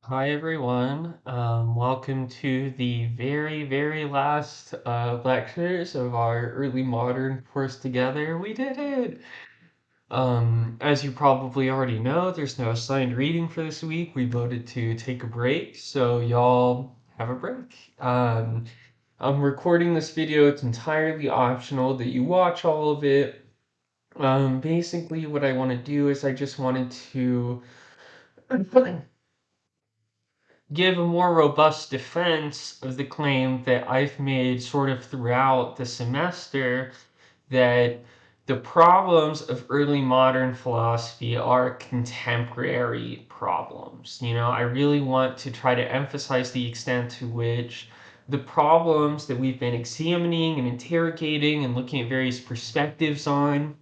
Hi everyone. Welcome to the very last lectures of our early modern course together. We did it! As you probably already know, there's no assigned reading for this week. We voted to take a break, so y'all have a break. I'm recording this video. It's entirely optional that you watch all of it. Basically what I want to do is I just wanted to give a more robust defense of the claim that I've made sort of throughout the semester that the problems of early modern philosophy are contemporary problems. I really want to try to emphasize the extent to which the problems that we've been examining and interrogating and looking at various perspectives on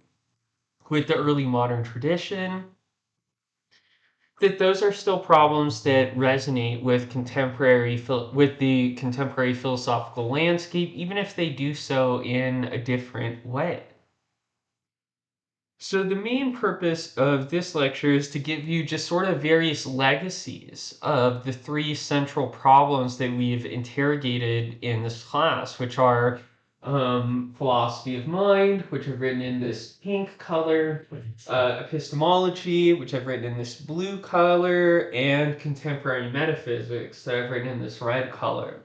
with the early modern tradition, that those are still problems that resonate with the contemporary philosophical landscape, even if they do so in a different way. So the main purpose of this lecture is to give you just sort of various legacies of the three central problems that we've interrogated in this class, which are philosophy of mind, which I've written in this pink color, epistemology, which I've written in this blue color, and contemporary metaphysics that I've written in this red color.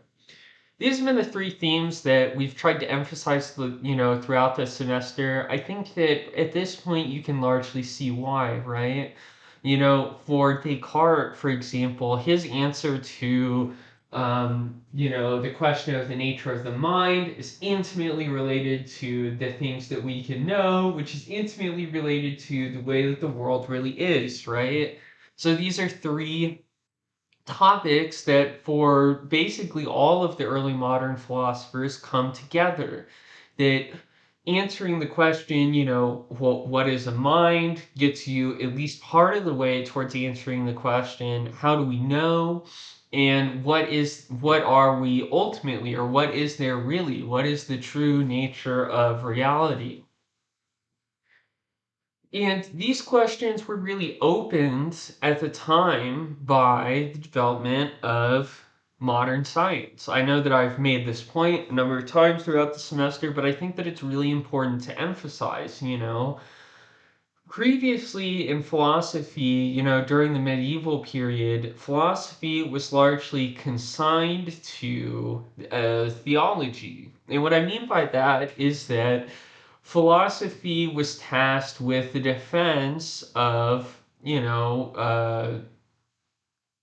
These have been the three themes that we've tried to emphasize throughout the semester. I think that at this point you can largely see why, right? For Descartes, for example, his answer to the question of the nature of the mind is intimately related to the things that we can know, which is intimately related to the way that the world really is, right? So these are three topics that for basically all of the early modern philosophers come together. That answering the question, what is a mind, gets you at least part of the way towards answering the question, how do we know? And what are we ultimately, or what is there really? What is the true nature of reality? And these questions were really opened at the time by the development of modern science. I know that I've made this point a number of times throughout the semester, but I think that it's really important to emphasize. Previously in philosophy, during the medieval period, philosophy was largely consigned to theology. And what I mean by that is that philosophy was tasked with the defense of,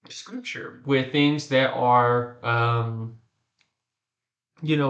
scripture, with things that are,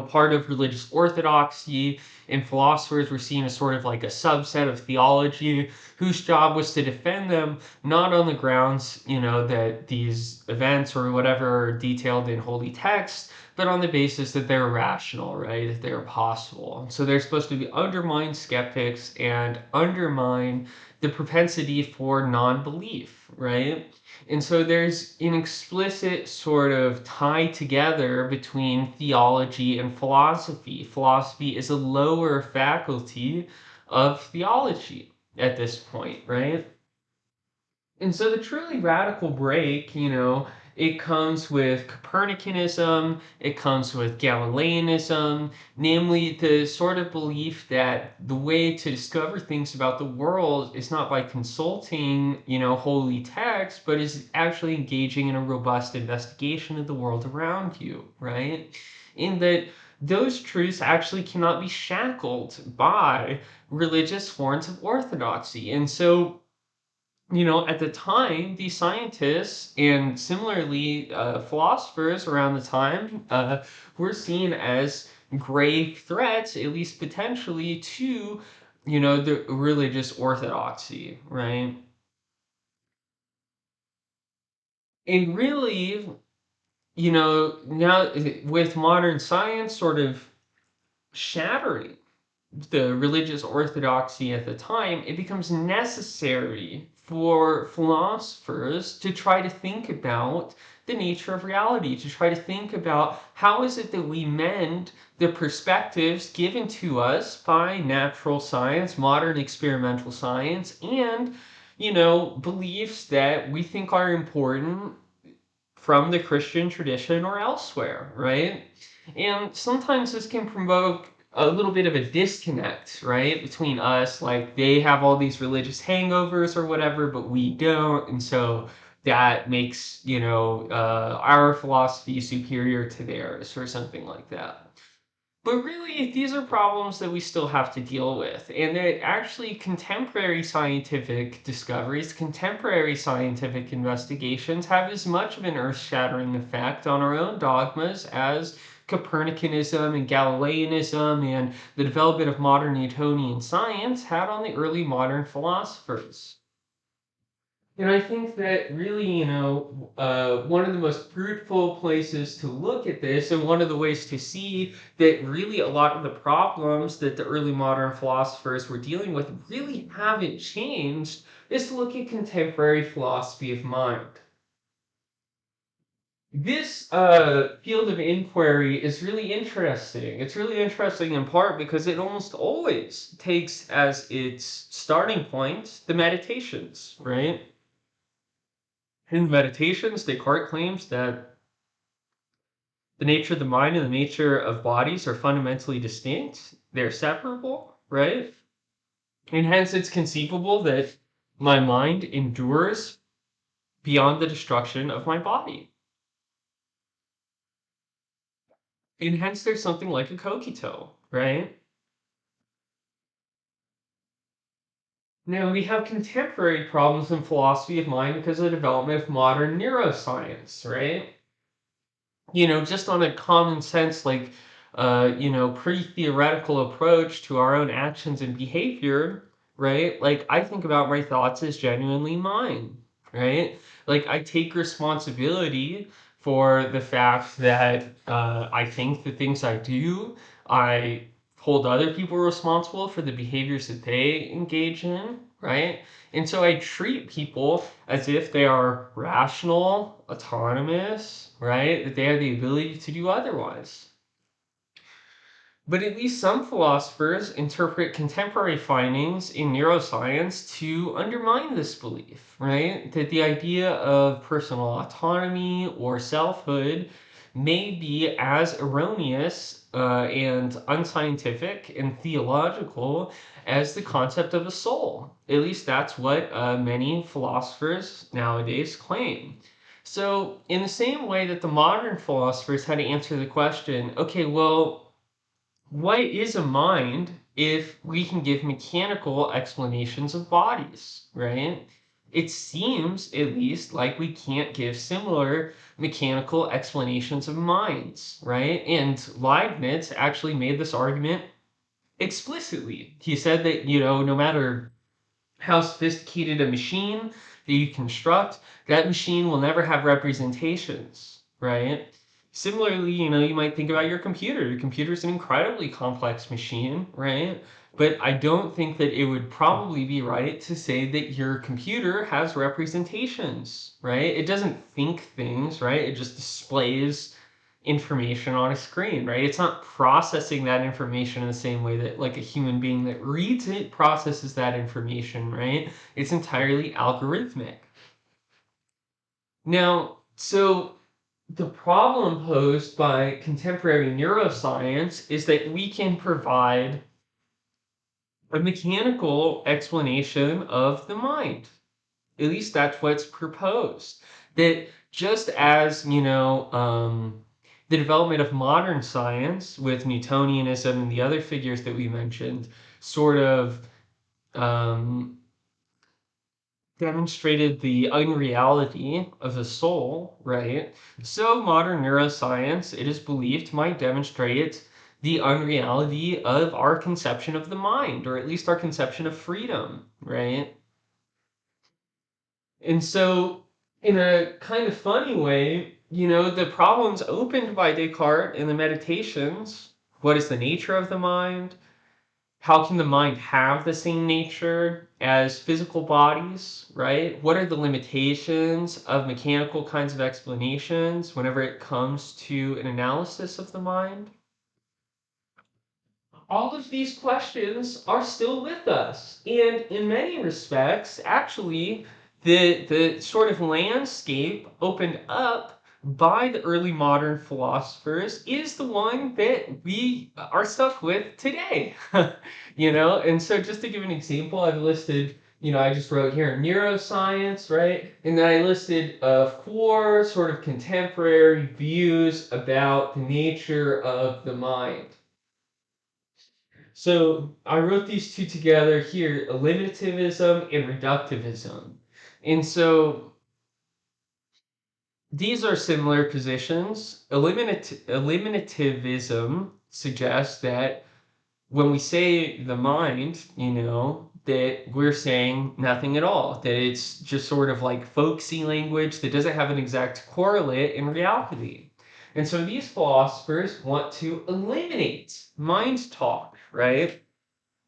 part of religious orthodoxy, and philosophers were seen as sort of like a subset of theology whose job was to defend them, not on the grounds, that these events or whatever are detailed in holy texts, but on the basis that they're rational, right? That they're possible. So they're supposed to be undermine skeptics and undermine the propensity for non-belief, right? And so there's an explicit sort of tie together between theology and philosophy. Philosophy is a lower faculty of theology at this point, right? And so the truly radical break, it comes with Copernicanism, it comes with Galileanism, namely the sort of belief that the way to discover things about the world is not by consulting, holy texts, but is actually engaging in a robust investigation of the world around you, right? In that those truths actually cannot be shackled by religious forms of orthodoxy. And so at the time, these scientists and similarly philosophers around the time were seen as grave threats, at least potentially, to, the religious orthodoxy, right? And really, now with modern science sort of shattering the religious orthodoxy at the time, it becomes necessary for philosophers to try to think about the nature of reality, to try to think about how is it that we mend the perspectives given to us by natural science, modern experimental science, and, beliefs that we think are important from the Christian tradition or elsewhere, right? And sometimes this can provoke a little bit of a disconnect, right, between us. Like they have all these religious hangovers or whatever, but we don't. And so that makes, our philosophy superior to theirs or something like that. But really, these are problems that we still have to deal with. And that actually contemporary scientific discoveries, contemporary scientific investigations have as much of an earth shattering effect on our own dogmas as Copernicanism and Galileanism and the development of modern Newtonian science had on the early modern philosophers. And I think that really, one of the most fruitful places to look at this, and one of the ways to see that really a lot of the problems that the early modern philosophers were dealing with really haven't changed, is to look at contemporary philosophy of mind. This field of inquiry is really interesting. It's really interesting in part because it almost always takes as its starting point the Meditations, right? In Meditations, Descartes claims that the nature of the mind and the nature of bodies are fundamentally distinct. They're separable, right? And hence it's conceivable that my mind endures beyond the destruction of my body. And hence there's something like a cogito, right? Now we have contemporary problems in philosophy of mind because of the development of modern neuroscience, right? Just on a common sense, like, pretty theoretical approach to our own actions and behavior, right? Like, I think about my thoughts as genuinely mine, right? Like, I take responsibility for the fact that I think the things I do, I hold other people responsible for the behaviors that they engage in, right? And so I treat people as if they are rational, autonomous, right? That they have the ability to do otherwise. But at least some philosophers interpret contemporary findings in neuroscience to undermine this belief, right? That the idea of personal autonomy or selfhood may be as erroneous and unscientific and theological as the concept of a soul. At least that's what many philosophers nowadays claim. So, in the same way that the modern philosophers had to answer the question, okay, well, what is a mind if we can give mechanical explanations of bodies, right? It seems, at least, like we can't give similar mechanical explanations of minds, right? And Leibniz actually made this argument explicitly. He said that, no matter how sophisticated a machine that you construct, that machine will never have representations, right? Similarly, you might think about your computer. Your computer is an incredibly complex machine, right? But I don't think that it would probably be right to say that your computer has representations, right? It doesn't think things, right? It just displays information on a screen, right? It's not processing that information in the same way that like a human being that reads it processes that information, right? It's entirely algorithmic. Now, so the problem posed by contemporary neuroscience is that we can provide a mechanical explanation of the mind. At least that's what's proposed. That just as, the development of modern science with Newtonianism and the other figures that we mentioned sort of um, demonstrated the unreality of the soul, right? So modern neuroscience, it is believed, might demonstrate the unreality of our conception of the mind, or at least our conception of freedom, right? And so, in a kind of funny way, the problems opened by Descartes in the Meditations, what is the nature of the mind? How can the mind have the same nature as physical bodies, right? What are the limitations of mechanical kinds of explanations whenever it comes to an analysis of the mind? All of these questions are still with us. And in many respects, actually, the sort of landscape opened up by the early modern philosophers is the one that we are stuck with today. And so just to give an example, I've listed, I just wrote here neuroscience, right? And then I listed four sort of contemporary views about the nature of the mind. So I wrote these two together here, eliminativism and reductivism. And so these are similar positions. Eliminativism suggests that when we say the mind, that we're saying nothing at all, that it's just sort of like folksy language that doesn't have an exact correlate in reality. And so these philosophers want to eliminate mind talk, right?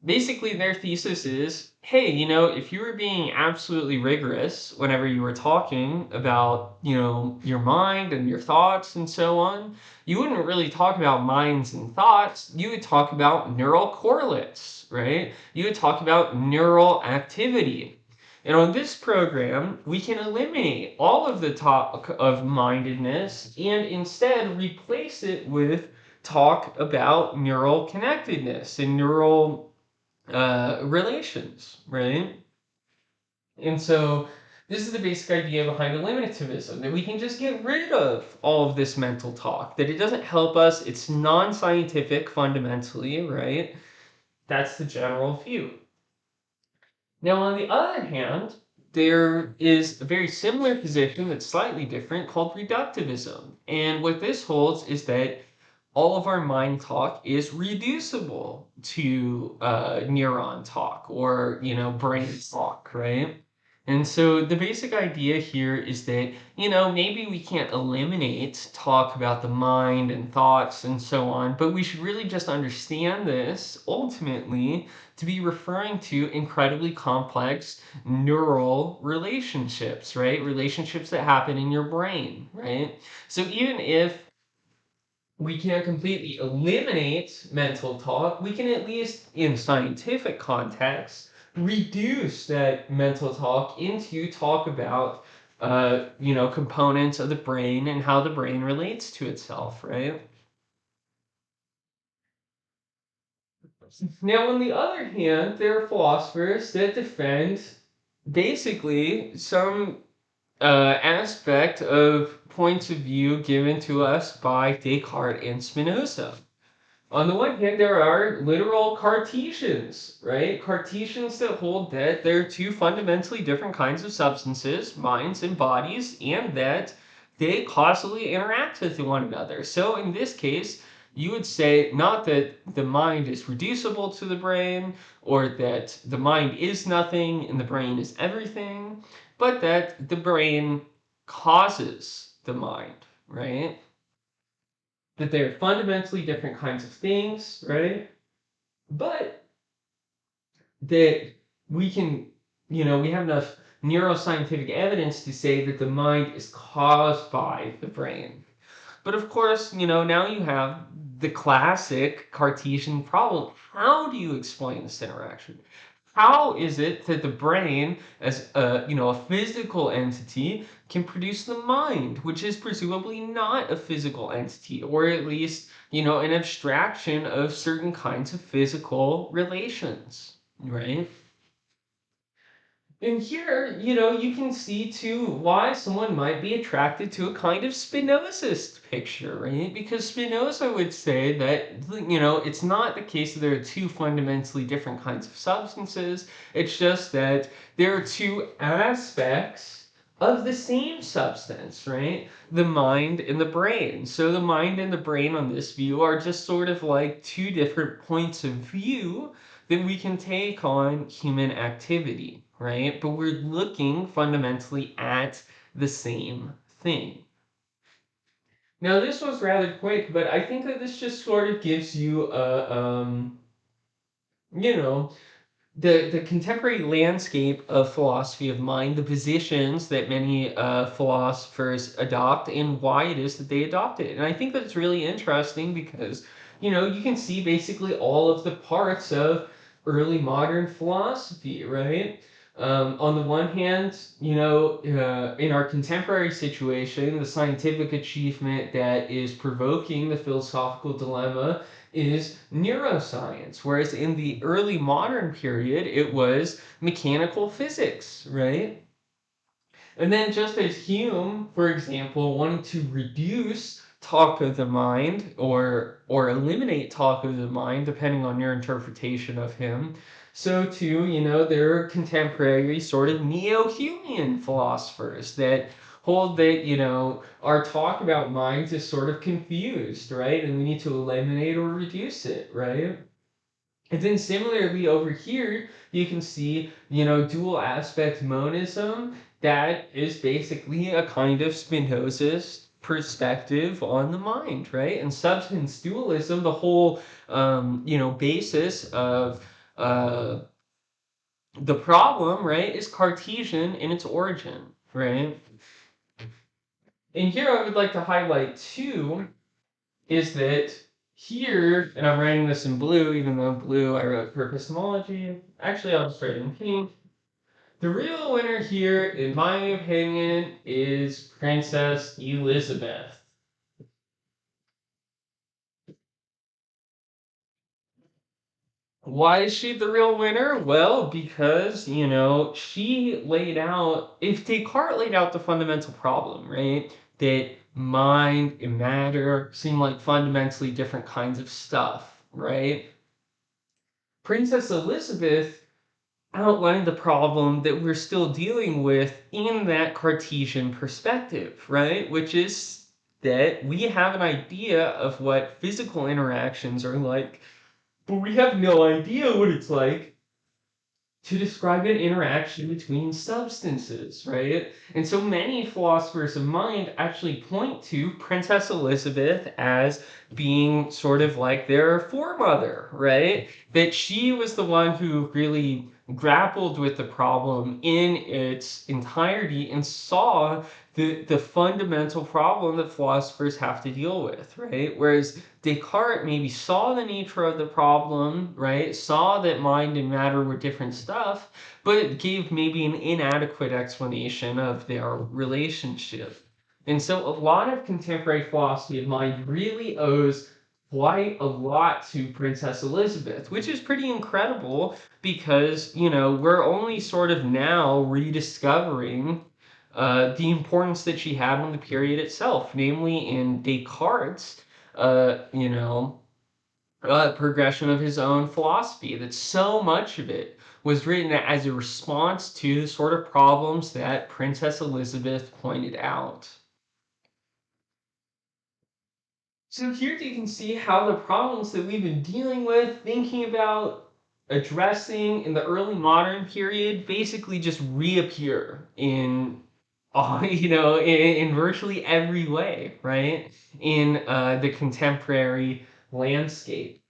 Basically their thesis is, hey, if you were being absolutely rigorous whenever you were talking about, your mind and your thoughts and so on, you wouldn't really talk about minds and thoughts. You would talk about neural correlates, right? You would talk about neural activity. And on this program, we can eliminate all of the talk of mindedness and instead replace it with talk about neural connectedness and neural relations, right? And so this is the basic idea behind eliminativism, that we can just get rid of all of this mental talk, that it doesn't help us, it's non-scientific fundamentally, right? That's the general view. Now, on the other hand, there is a very similar position that's slightly different called reductivism. And what this holds is that all of our mind talk is reducible to neuron talk or brain talk, right? And so the basic idea here is that maybe we can't eliminate talk about the mind and thoughts and so on, but we should really just understand this ultimately to be referring to incredibly complex neural relationships, right? Relationships that happen in your brain, right? So even if we can't completely eliminate mental talk, we can at least, in scientific context, reduce that mental talk into talk about, components of the brain and how the brain relates to itself, right? Now, on the other hand, there are philosophers that defend basically some aspect of points of view given to us by Descartes and Spinoza. On the one hand, there are literal Cartesians, right? Cartesians that hold that there are two fundamentally different kinds of substances, minds and bodies, and that they causally interact with one another. So in this case, you would say not that the mind is reducible to the brain, or that the mind is nothing and the brain is everything, but that the brain causes the mind, right? That they're fundamentally different kinds of things, right? But that we can, we have enough neuroscientific evidence to say that the mind is caused by the brain. But of course, now you have the classic Cartesian problem. How do you explain this interaction? How is it that the brain, as a physical entity, can produce the mind, which is presumably not a physical entity, or at least, an abstraction of certain kinds of physical relations, right? And here, you can see too why someone might be attracted to a kind of Spinozist picture, right? Because Spinoza would say that, it's not the case that there are two fundamentally different kinds of substances. It's just that there are two aspects of the same substance, right? The mind and the brain. So the mind and the brain on this view are just sort of like two different points of view that we can take on human activity, right? But we're looking fundamentally at the same thing. Now, this was rather quick, but I think that this just sort of gives you you know, the contemporary landscape of philosophy of mind, the positions that many philosophers adopt, and why it is that they adopt it. And I think that it's really interesting because, you can see basically all of the parts of early modern philosophy, right? On the one hand, in our contemporary situation, the scientific achievement that is provoking the philosophical dilemma is neuroscience, whereas in the early modern period, it was mechanical physics, right? And then, just as Hume, for example, wanted to reduce talk of the mind or eliminate talk of the mind, depending on your interpretation of him, so too, there are contemporary sort of neo-Humean philosophers that hold that, our talk about minds is sort of confused, right? And we need to eliminate or reduce it, right? And then similarly over here, you can see, dual aspect monism. That is basically a kind of Spinozist perspective on the mind, right? And substance dualism, the whole, basis of uh, the problem, right, is Cartesian in its origin, right? And here I would like to highlight too is that here, and I'm writing this in blue, even though blue I wrote for epistemology. Actually, I'll just write it in pink. The real winner here, in my opinion, is Princess Elizabeth. Why is she the real winner? Well, because, she laid out, if Descartes laid out the fundamental problem, right, that mind and matter seem like fundamentally different kinds of stuff, right? Princess Elizabeth outlined the problem that we're still dealing with in that Cartesian perspective, right? Which is that we have an idea of what physical interactions are like, but we have no idea what it's like to describe an interaction between substances, right? And so many philosophers of mind actually point to Princess Elizabeth as being sort of like their foremother, right? That she was the one who really grappled with the problem in its entirety and saw the fundamental problem that philosophers have to deal with, right? Whereas Descartes maybe saw the nature of the problem, right? Saw that mind and matter were different stuff, but it gave maybe an inadequate explanation of their relationship. And so a lot of contemporary philosophy of mind really owes quite a lot to Princess Elizabeth, which is pretty incredible because, we're only sort of now rediscovering the importance that she had on the period itself, namely in Descartes' progression of his own philosophy, that so much of it was written as a response to the sort of problems that Princess Elizabeth pointed out. So here you can see how the problems that we've been dealing with, thinking about, addressing in the early modern period basically just reappear in in virtually every way, right? In the contemporary landscape.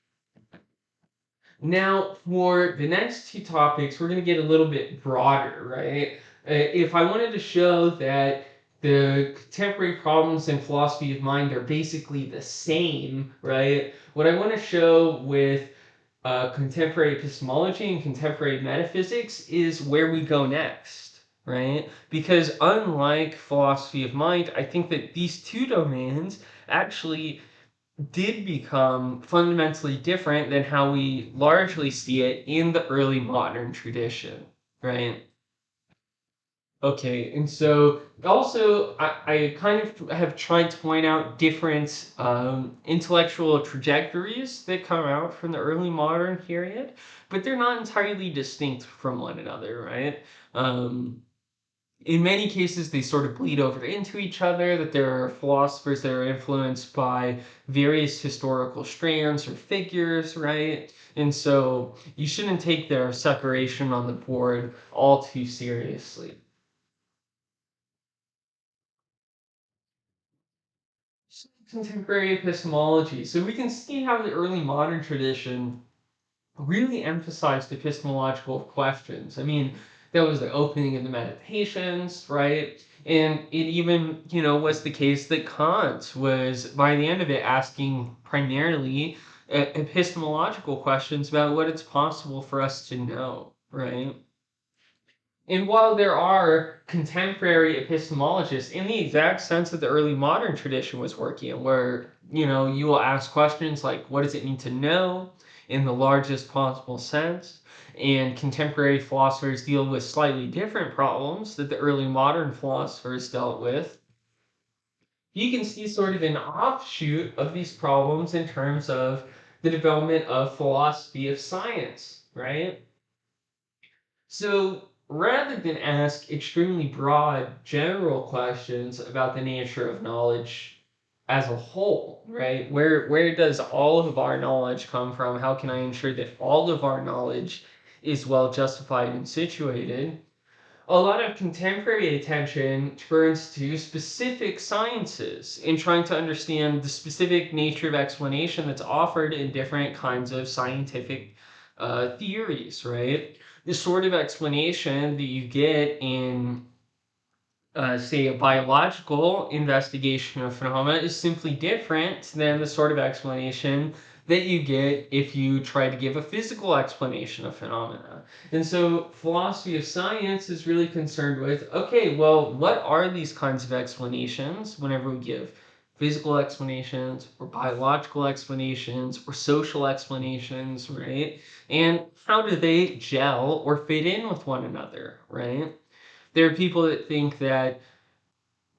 Now, for the next two topics, we're going to get a little bit broader, right? If I wanted to show that the contemporary problems in philosophy of mind are basically the same, right? What I want to show with contemporary epistemology and contemporary metaphysics is where we go next, right? Because unlike philosophy of mind, I think that these two domains actually did become fundamentally different than how we largely see it in the early modern tradition, right? Okay, and so also I kind of have tried to point out different intellectual trajectories that come out from the early modern period, but they're not entirely distinct from one another, right? In many cases, they sort of bleed over into each other, that there are philosophers that are influenced by various historical strands or figures, right? And so you shouldn't take their separation on the board all too seriously. Contemporary epistemology. So we can see how the early modern tradition really emphasized epistemological questions. I mean, that was the opening of the Meditations, right? And it even, was the case that Kant was, by the end of it, asking primarily epistemological questions about what it's possible for us to know, right? And while there are contemporary epistemologists in the exact sense that the early modern tradition was working in, where, you will ask questions like, what does it mean to know in the largest possible sense? And contemporary philosophers deal with slightly different problems that the early modern philosophers dealt with. You can see sort of an offshoot of these problems in terms of the development of philosophy of science, right? So rather than ask extremely broad, general questions about the nature of knowledge as a whole, right? Where does all of our knowledge come from? How can I ensure that all of our knowledge is well justified and situated? A lot of contemporary attention turns to specific sciences in trying to understand the specific nature of explanation that's offered in different kinds of scientific theories, right? The sort of explanation that you get in say, a biological investigation of phenomena is simply different than the sort of explanation that you get if you try to give a physical explanation of phenomena. And so, philosophy of science is really concerned with, okay, well, what are these kinds of explanations whenever we give physical explanations or biological explanations or social explanations, right? And how do they gel or fit in with one another, right? There are people that think that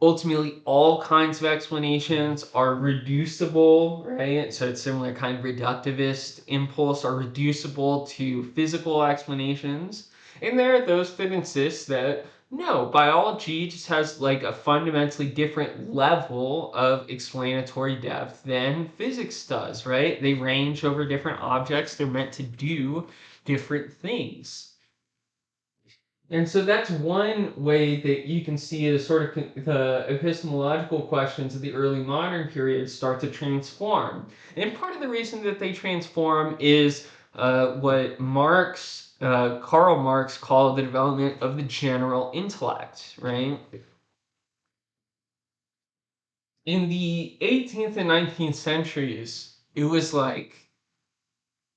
ultimately all kinds of explanations are reducible, right? So it's similar kind of reductivist impulse are reducible to physical explanations. And there are those that insist that no, biology just has like a fundamentally different level of explanatory depth than physics does, right? They range over different objects, they're meant to do different things. And so that's one way that you can see the sort of the epistemological questions of the early modern period start to transform. And part of the reason that they transform is what Karl Marx called the development of the general intellect, right? In the 18th and 19th centuries, it was like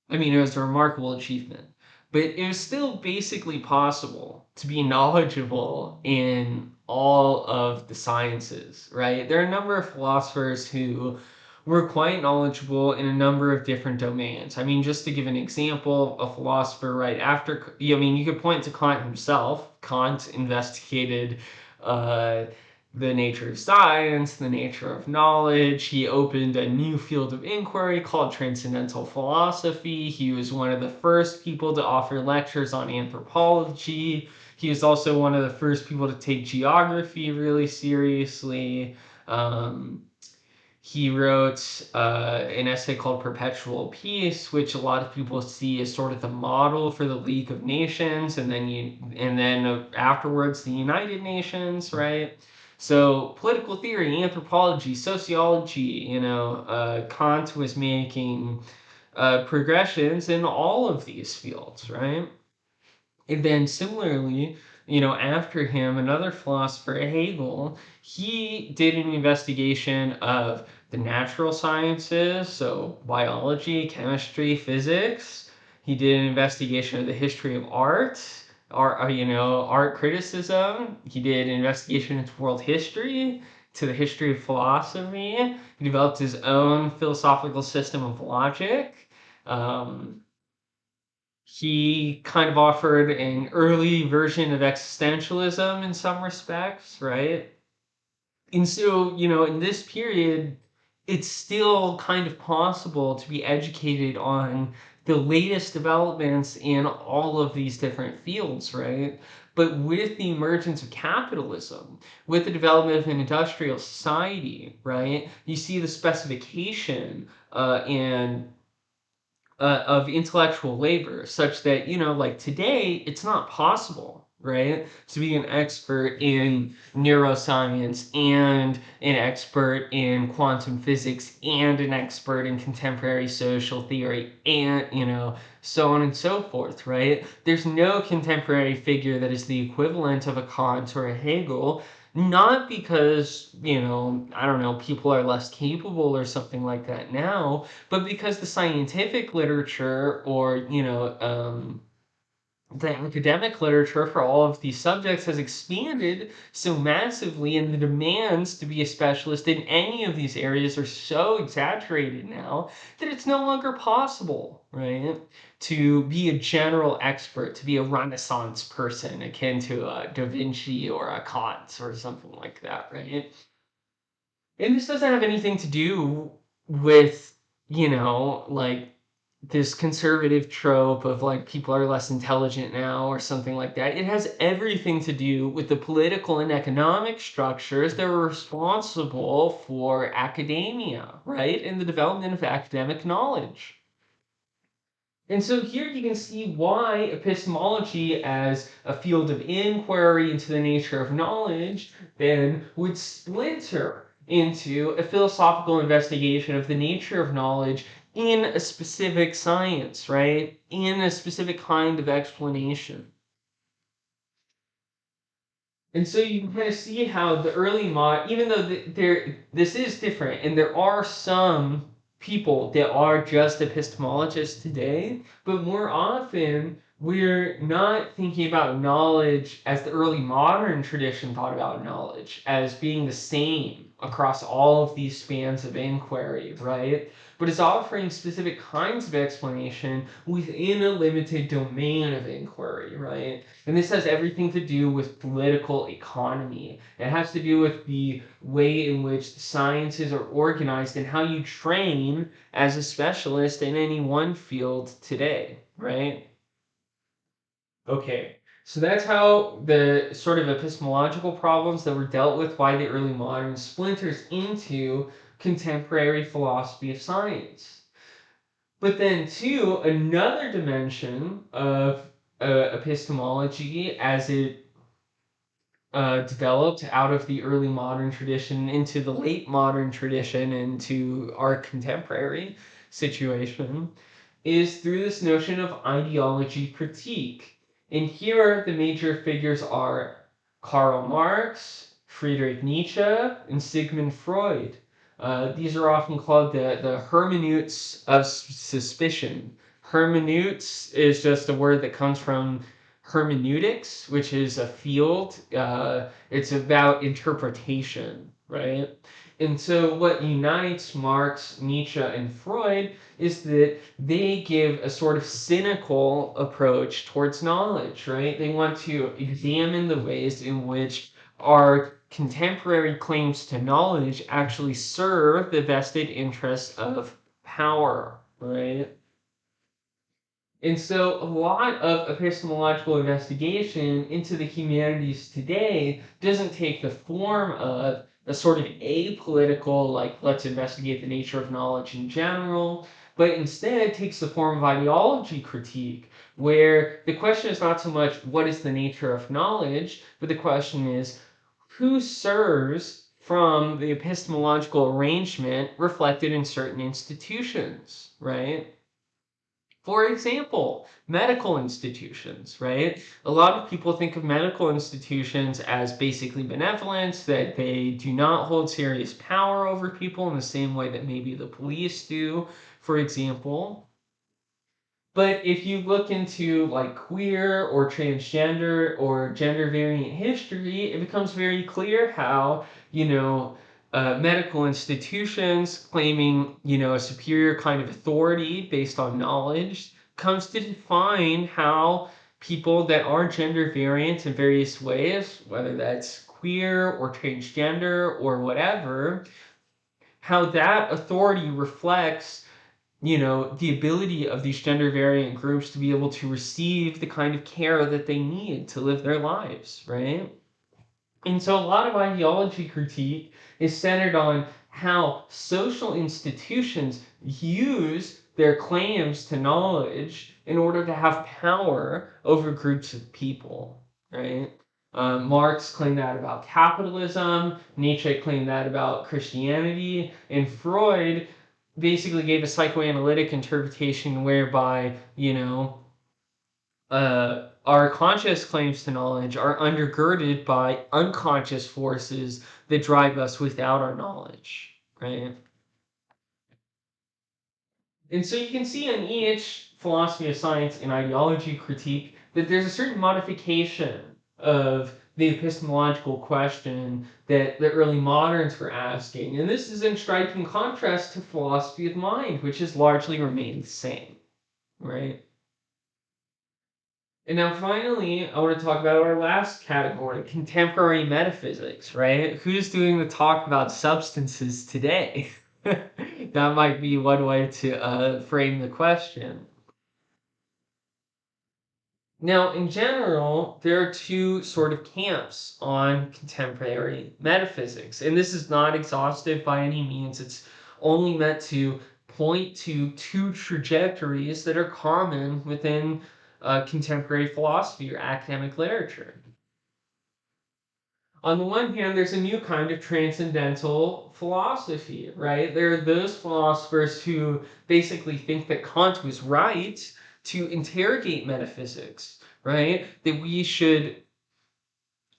it was a remarkable achievement, but it was still basically possible to be knowledgeable in all of the sciences, right? There are a number of philosophers who were quite knowledgeable in a number of different domains. I mean, just to give an example, a philosopher right after, you could point to Kant himself. Kant investigated uh, the nature of science, the nature of knowledge. He opened a new field of inquiry called transcendental philosophy. He was one of the first people to offer lectures on anthropology. He was also one of the first people to take geography really seriously. Um, he wrote an essay called Perpetual Peace, which a lot of people see as sort of the model for the League of Nations, and then afterwards the United Nations, right? So political theory, anthropology, sociology, Kant was making progressions in all of these fields, right? And then similarly, after him, another philosopher, Hegel, he did an investigation of the natural sciences, so biology, chemistry, physics. He did an investigation of the history of art criticism. He did an investigation into world history, to the history of philosophy. He developed his own philosophical system of logic. Um, he kind of offered an early version of existentialism in some respects, right? And so, in this period, it's still kind of possible to be educated on the latest developments in all of these different fields, right? But with the emergence of capitalism, with the development of an industrial society, right, you see the specification and of intellectual labor, such that, like today, it's not possible, right, to be an expert in neuroscience and an expert in quantum physics and an expert in contemporary social theory and, so on and so forth, right? There's no contemporary figure that is the equivalent of a Kant or a Hegel, not because, I don't know, people are less capable or something like that now, but because the scientific literature or the academic literature for all of these subjects has expanded so massively, and the demands to be a specialist in any of these areas are so exaggerated now that it's no longer possible, right? To be a general expert, to be a Renaissance person akin to a Da Vinci or a Kant or something like that, right? And this doesn't have anything to do with, like this conservative trope of like people are less intelligent now or something like that. It has everything to do with the political and economic structures that were responsible for academia, right? And the development of academic knowledge. And so here you can see why epistemology as a field of inquiry into the nature of knowledge then would splinter into a philosophical investigation of the nature of knowledge in a specific science, right? In a specific kind of explanation. And so you can kind of see how the early even though this is different, and there are some people that are just epistemologists today, but more often we're not thinking about knowledge as the early modern tradition thought about knowledge, as being the same across all of these spans of inquiry, right? But it's offering specific kinds of explanation within a limited domain of inquiry, right? And this has everything to do with political economy. It has to do with the way in which the sciences are organized and how you train as a specialist in any one field today, right? Okay, so that's how the sort of epistemological problems that were dealt with by the early modern splinters into contemporary philosophy of science. But then, too, another dimension of epistemology as it developed out of the early modern tradition into the late modern tradition into our contemporary situation is through this notion of ideology critique. And here the major figures are Karl Marx, Friedrich Nietzsche, and Sigmund Freud. These are often called the hermeneutes of suspicion. Hermeneutes is just a word that comes from hermeneutics, which is a field. It's about interpretation, right? And so, what unites Marx, Nietzsche, and Freud is that they give a sort of cynical approach towards knowledge, right? They want to examine the ways in which our contemporary claims to knowledge actually serve the vested interests of power, right? And so a lot of epistemological investigation into the humanities today doesn't take the form of a sort of apolitical, like, let's investigate the nature of knowledge in general, but instead takes the form of ideology critique, where the question is not so much what is the nature of knowledge, but the question is who serves from the epistemological arrangement reflected in certain institutions, right? For example, medical institutions, right? A lot of people think of medical institutions as basically benevolent, that they do not hold serious power over people in the same way that maybe the police do, for example. But if you look into like queer or transgender or gender variant history, it becomes very clear how, medical institutions claiming, a superior kind of authority based on knowledge comes to define how people that are gender variant in various ways, whether that's queer or transgender or whatever, how that authority reflects the ability of these gender variant groups to be able to receive the kind of care that they need to live their lives, right? And so a lot of ideology critique is centered on how social institutions use their claims to knowledge in order to have power over groups of people, right? Marx claimed that about capitalism, Nietzsche claimed that about Christianity, and Freud basically gave a psychoanalytic interpretation whereby, our conscious claims to knowledge are undergirded by unconscious forces that drive us without our knowledge, right? And so you can see in each philosophy of science and ideology critique that there's a certain modification of the epistemological question that the early moderns were asking. And this is in striking contrast to philosophy of mind, which has largely remained the same, right? And now finally, I want to talk about our last category, contemporary metaphysics, right? Who's doing the talk about substances today? That might be one way to frame the question. Now, in general, there are two sort of camps on contemporary metaphysics, and this is not exhaustive by any means. It's only meant to point to two trajectories that are common within contemporary philosophy or academic literature. On the one hand, there's a new kind of transcendental philosophy, right? There are those philosophers who basically think that Kant was right to interrogate metaphysics, right? That we should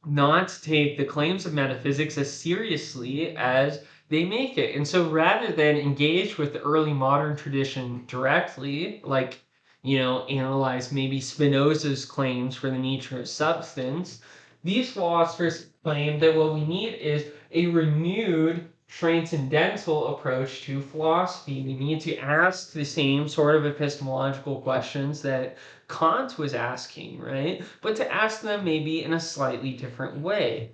not take the claims of metaphysics as seriously as they make it. And so rather than engage with the early modern tradition directly, like, analyze maybe Spinoza's claims for the nature of substance, these philosophers claim that what we need is a renewed transcendental approach to philosophy. We need to ask the same sort of epistemological questions that Kant was asking, right? But to ask them maybe in a slightly different way.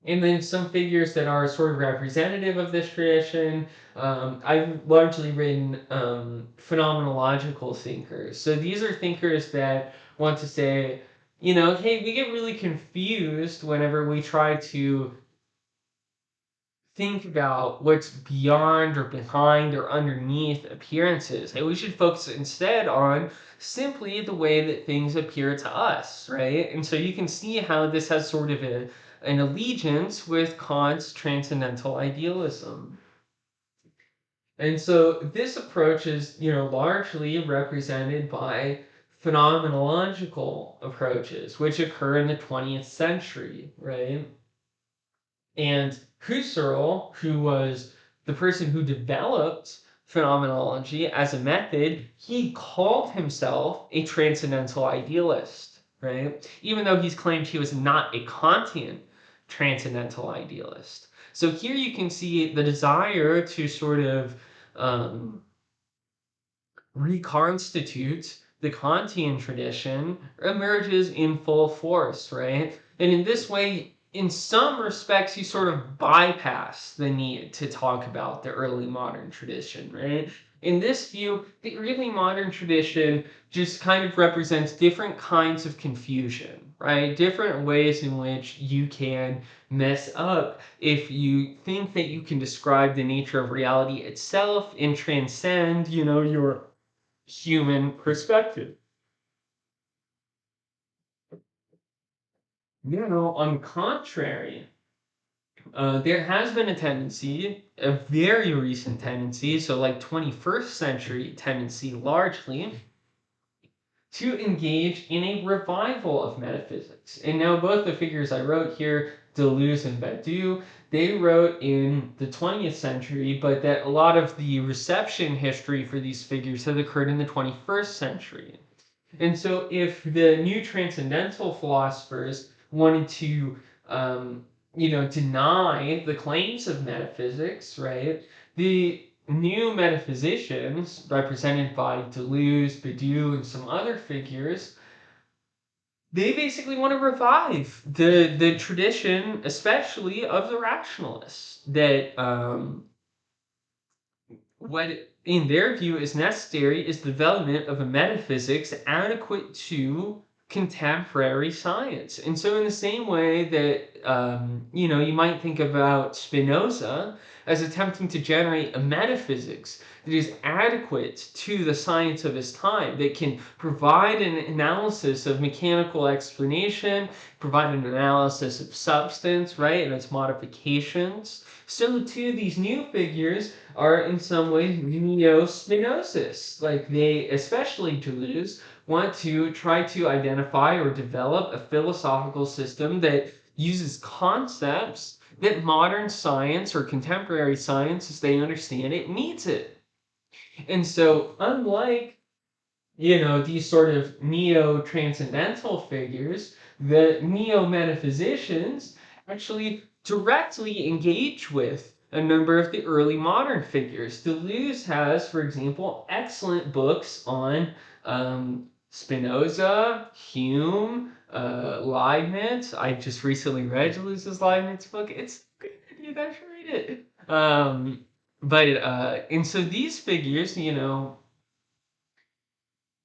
And then some figures that are sort of representative of this tradition. I've largely written phenomenological thinkers. So these are thinkers that want to say, hey, we get really confused whenever we try to think about what's beyond or behind or underneath appearances. And we should focus instead on simply the way that things appear to us, right? And so you can see how this has sort of an allegiance with Kant's transcendental idealism. And so this approach is, largely represented by phenomenological approaches, which occur in the 20th century, right? And Husserl, who was the person who developed phenomenology as a method, he called himself a transcendental idealist, right? Even though he's claimed he was not a Kantian transcendental idealist. So here you can see the desire to sort of reconstitute the Kantian tradition emerges in full force, right? And in this way, in some respects, you sort of bypass the need to talk about the early modern tradition, right? In this view, the early modern tradition just kind of represents different kinds of confusion, right? Different ways in which you can mess up if you think that you can describe the nature of reality itself and transcend, your human perspective. On the contrary, there has been a tendency, a very recent tendency, so like 21st century tendency largely, to engage in a revival of metaphysics. And now both the figures I wrote here, Deleuze and Badiou, they wrote in the 20th century, but that a lot of the reception history for these figures has occurred in the 21st century. And so if the new transcendental philosophers wanted to, deny the claims of metaphysics, right, the new metaphysicians, represented by Deleuze, Badiou, and some other figures, they basically want to revive the tradition, especially of the rationalists, that what in their view is necessary is the development of a metaphysics adequate to contemporary science. And so in the same way that you might think about Spinoza as attempting to generate a metaphysics that is adequate to the science of his time, that can provide an analysis of mechanical explanation, provide an analysis of substance, right, and its modifications. So too, these new figures are in some ways neo-Spinozist. Like they, especially Deleuze, want to try to identify or develop a philosophical system that uses concepts that modern science or contemporary science, as they understand it, needs it. And so, unlike these sort of neo-transcendental figures, the neo-metaphysicians, actually directly engage with a number of the early modern figures. Deleuze has, for example, excellent books on Spinoza, Hume, Leibniz. I just recently read Deleuze's Leibniz book. It's good. You guys should read it. And so these figures,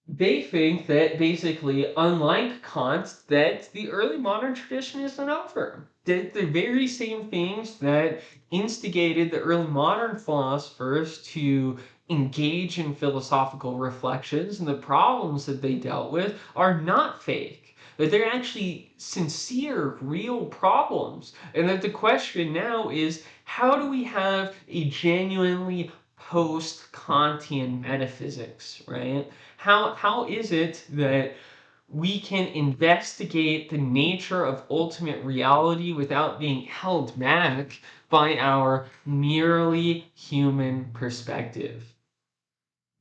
they think that basically, unlike Kant, that the early modern tradition isn't over. That the very same things that instigated the early modern philosophers to engage in philosophical reflections and the problems that they dealt with are not fake. That they're actually sincere, real problems. And that the question now is, how do we have a genuinely post-Kantian metaphysics, right? How is it that we can investigate the nature of ultimate reality without being held back by our merely human perspective?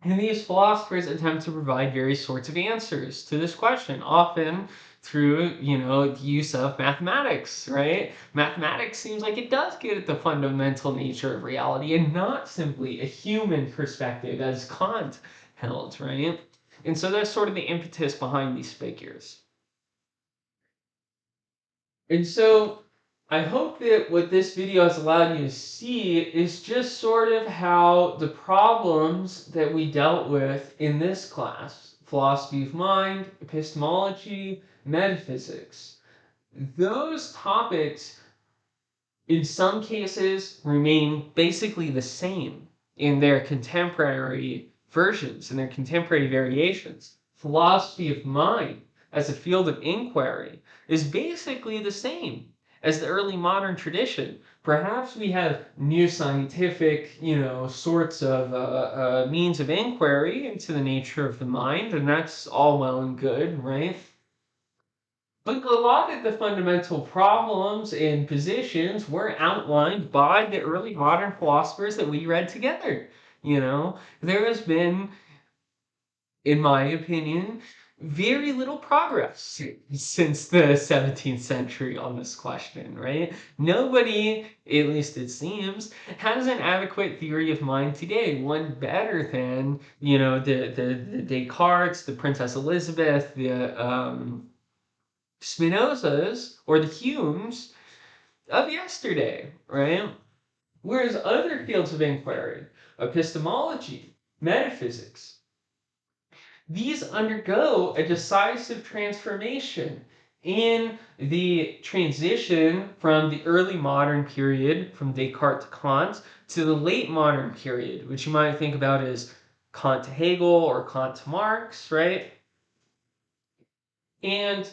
And these philosophers attempt to provide various sorts of answers to this question, often through, the use of mathematics, right? Mathematics seems like it does get at the fundamental nature of reality and not simply a human perspective as Kant held, right? And so that's sort of the impetus behind these figures. And so I hope that what this video has allowed you to see is just sort of how the problems that we dealt with in this class, philosophy of mind, epistemology, metaphysics, those topics in some cases remain basically the same in their contemporary versions, in their contemporary variations. Philosophy of mind as a field of inquiry is basically the same as the early modern tradition. Perhaps we have new scientific, sorts of means of inquiry into the nature of the mind, and that's all well and good, right? But a lot of the fundamental problems and positions were outlined by the early modern philosophers that we read together. There has been, in my opinion, very little progress since the 17th century on this question, right? Nobody, at least it seems, has an adequate theory of mind today, one better than, the Descartes, the Princess Elizabeth, the Spinoza's or the Humes of yesterday, right? Whereas other fields of inquiry, epistemology, metaphysics, these undergo a decisive transformation in the transition from the early modern period, from Descartes to Kant, to the late modern period, which you might think about as Kant to Hegel or Kant to Marx, right? And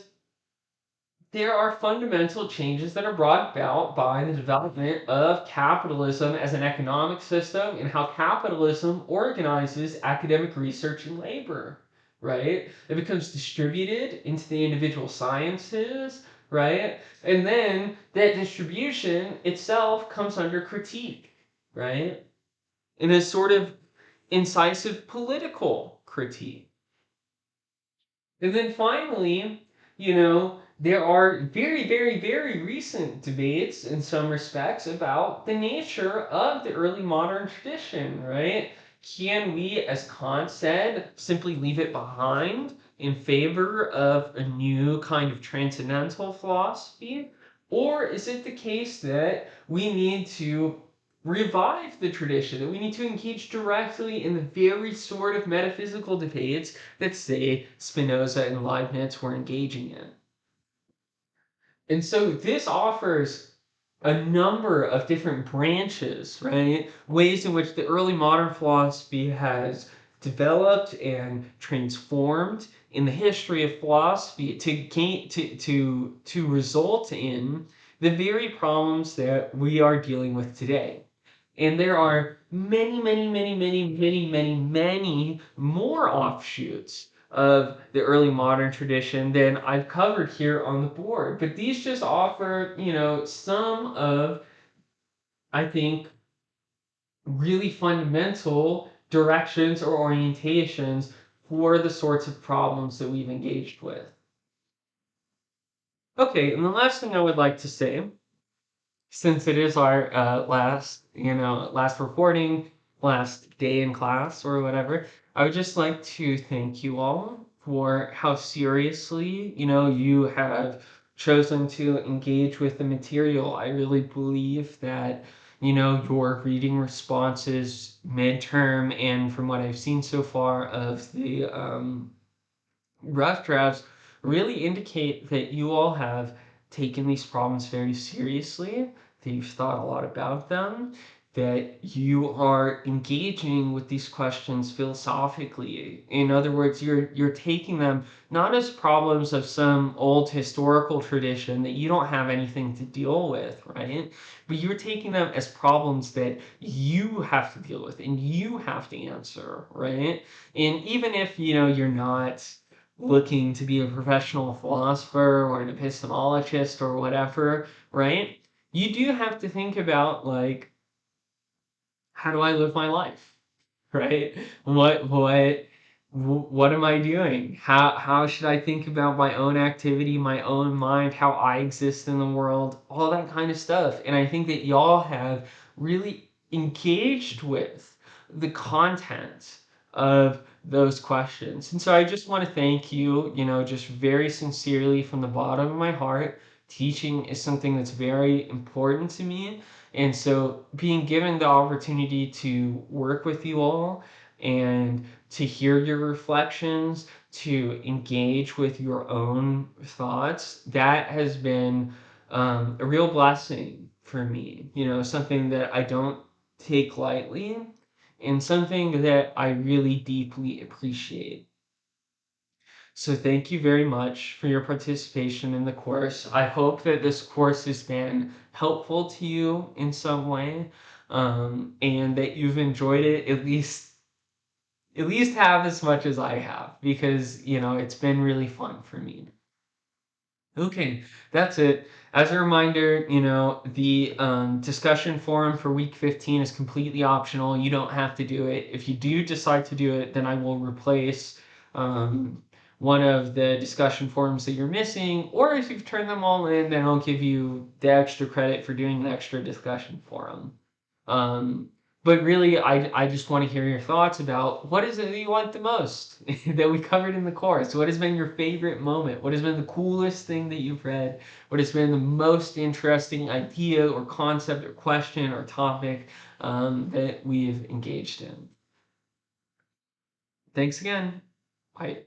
there are fundamental changes that are brought about by the development of capitalism as an economic system and how capitalism organizes academic research and labor, right? It becomes distributed into the individual sciences, right? And then that distribution itself comes under critique, right? In a sort of incisive political critique. And then finally, there are very, very, very recent debates in some respects about the nature of the early modern tradition, right? Can we, as Kant said, simply leave it behind in favor of a new kind of transcendental philosophy? Or is it the case that we need to revive the tradition, that we need to engage directly in the very sort of metaphysical debates that, say, Spinoza and Leibniz were engaging in? And so this offers a number of different branches, right? Ways in which the early modern philosophy has developed and transformed in the history of philosophy to result in the very problems that we are dealing with today. And there are many, many, many, many, many, many, many more offshoots of the early modern tradition than I've covered here on the board. But these just offer, some of, I think, really fundamental directions or orientations for the sorts of problems that we've engaged with. Okay, and the last thing I would like to say, since it is our last recording, last day in class or whatever, I would just like to thank you all for how seriously, you have chosen to engage with the material. I really believe that, your reading responses midterm and from what I've seen so far of the rough drafts really indicate that you all have taken these problems very seriously, that you've thought a lot about them, that you are engaging with these questions philosophically. In other words, you're taking them not as problems of some old historical tradition that you don't have anything to deal with, right? But you're taking them as problems that you have to deal with and you have to answer, right? And even if, you're not looking to be a professional philosopher or an epistemologist or whatever, right? You do have to think about, like, how do I live my life? Right? What am I doing? How should I think about my own activity, my own mind, how I exist in the world, all that kind of stuff. And I think that y'all have really engaged with the content of those questions. And so I just want to thank you, just very sincerely from the bottom of my heart. Teaching is something that's very important to me. And so being given the opportunity to work with you all and to hear your reflections, to engage with your own thoughts, that has been a real blessing for me. Something that I don't take lightly and something that I really deeply appreciate. So thank you very much for your participation in the course. I hope that this course has been helpful to you in some way, and that you've enjoyed it at least half as much as I have, because it's been really fun for me. Okay, that's it. As a reminder, the discussion forum for week 15 is completely optional. You don't have to do it. If you do decide to do it, then I will replace one of the discussion forums that you're missing, or if you've turned them all in, then I'll give you the extra credit for doing an extra discussion forum. Um, but really, I just want to hear your thoughts about what is it that you want the most that we covered in the course. What has been your favorite moment? What has been the coolest thing that you've read? What has been the most interesting idea or concept or question or topic that we've engaged in? Thanks again. Bye.